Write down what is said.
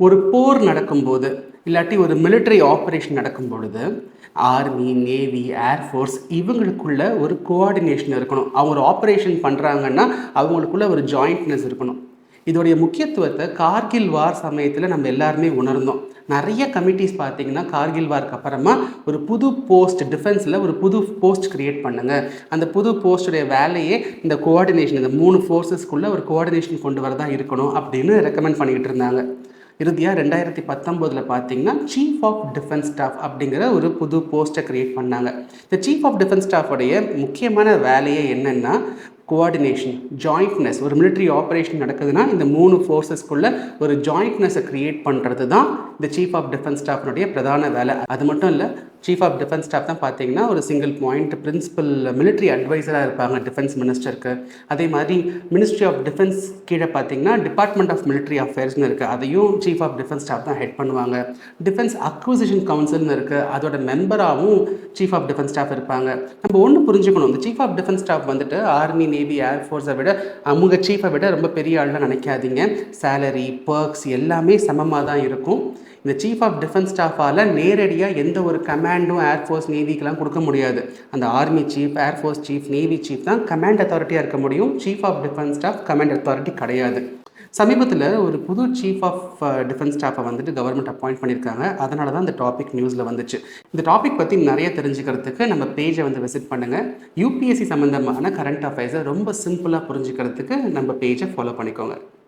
ஒரு போர் நடக்கும்போது, இல்லாட்டி ஒரு மிலிட்டரி ஆப்பரேஷன் நடக்கும் பொழுது, ஆர்மி, நேவி, ஏர்ஃபோர்ஸ் இவங்களுக்குள்ள ஒரு கோஆர்டினேஷன் இருக்கணும். அவங்க ஒரு ஆப்பரேஷன் பண்றாங்கன்னா, அவங்களுக்குள்ள ஒரு ஜாயிண்ட்னஸ் இருக்கணும். இதோடைய முக்கியத்துவத்த கார்கில் வார் சமயத்தில நம்ம எல்லாருமே உணர்ந்தோம். நெறைய கமிட்டீஸ் பார்த்தீங்கன்னா, கார்கில் வார்க்கு அப்புறமா ஒரு புது போஸ்ட் டிஃபென்ஸ்ல ஒரு புது போஸ்ட் கிரியேட் பண்ணுங்க. அந்த புது போஸ்ட்டுடைய வேலையே இந்த கோஆர்டினேஷன் இந்த 3 ஃபோர்ஸஸ்க்குள்ள ஒரு கோஆர்டினேஷன் கொண்டு வரதா இருக்கணும் அப்படின்னு ரெக்கமெண்ட் பண்ணிக்கிட்டு இருந்தாங்க. இறுதியா 2019 பார்த்தீங்கன்னா, சீஃப் ஆஃப் டிஃபென்ஸ் ஸ்டாஃப் அப்படிங்கிற ஒரு புது போஸ்ட்டை கிரியேட் பண்ணாங்க. இந்த சீஃப் ஆஃப் டிஃபென்ஸ் ஸ்டாஃபோடைய முக்கியமான வேலையே என்னன்னா, கோஆர்டினேஷன், ஜாயிண்ட்னஸ். ஒரு மிலிட்டரி ஆப்பரேஷன் நடக்குதுன்னா, இந்த 3 ஃபோர்ஸஸ்க்குள்ள ஒரு ஜாயிண்ட்னஸை கிரியேட் பண்ணுறது தான் இந்த சீஃப் ஆஃப் டிஃபென்ஸ் ஸ்டாஃப்னுடைய பிரதான வேலை. அது மட்டும் இல்லை, சீஃப் ஆஃப் டிஃபென்ஸ் ஸ்டாஃப் தான் பார்த்தீங்கன்னா, ஒரு சிங்கிள் பாயிண்ட் பிரின்சிபல் மிலிட்டரி அட்வைசராக இருப்பாங்க டிஃபென்ஸ் மினிஸ்டருக்கு. அதே மாதிரி மினிஸ்ட்ரி ஆஃப் டிஃபென்ஸ் கீழே பார்த்தீங்கன்னா, டிபார்ட்மெண்ட் ஆஃப் மிலிட்டரி அஃபேர்ஸ்னு இருக்குது. அதையும் சீஃப் ஆஃப் டிஃபென்ஸ் ஸ்டாஃப் தான் ஹெட் பண்ணுவாங்க. டிஃபென்ஸ் அக்விசிஷன் கவுன்சில்னு இருக்குது. அதோட மெம்பராகவும் சீஃப் ஆஃப் டிஃபென்ஸ் ஸ்டாஃப் இருப்பாங்க. நம்ம ஒன்று புரிஞ்சுக்கணும், இந்த சீஃப் ஆஃப் டிஃபென்ஸ் ஸ்டாஃப் வந்துட்டு ஆர்மி, நேவி, ஏர்ஃபோர்ஸை விட அவங்க சீஃபை விட ரொம்ப பெரிய ஆள்லாம் நினைக்காதீங்க. சேலரி, பர்க்ஸ் எல்லாமே சமமாக தான் இருக்கும். இந்த சீஃப் ஆஃப் டிஃபென்ஸ் ஸ்டாஃபால் நேரடியாக எந்த ஒரு கமாண்டும் ஏர்ஃபோர்ஸ், நேவிக்கெலாம் கொடுக்க முடியாது. அந்த army chief, air force chief, navy chief தான் கமாண்ட் அத்தாரிட்டியாக இருக்க முடியும். Chief of defence staff command authority கிடையாது. சமீபத்தில் ஒரு புது சீஃப் ஆஃப் டிஃபென்ஸ் ஸ்டாஃபை வந்துட்டு கவர்மெண்ட் அப்பாயிண்ட் பண்ணியிருக்காங்க. அதனால தான் இந்த டாபிக் நியூஸில் வந்துச்சு. இந்த டாபிக் பற்றி நிறைய தெரிஞ்சுக்கிறதுக்கு நம்ம பேஜை வந்து விசிட் பண்ணுங்கள். யூபிஎஸ்சி சம்மந்தமான கரண்ட் அஃபேர்ஸை ரொம்ப சிம்பிளாக புரிஞ்சுக்கிறதுக்கு நம்ம பேஜை ஃபாலோ பண்ணிக்கோங்க.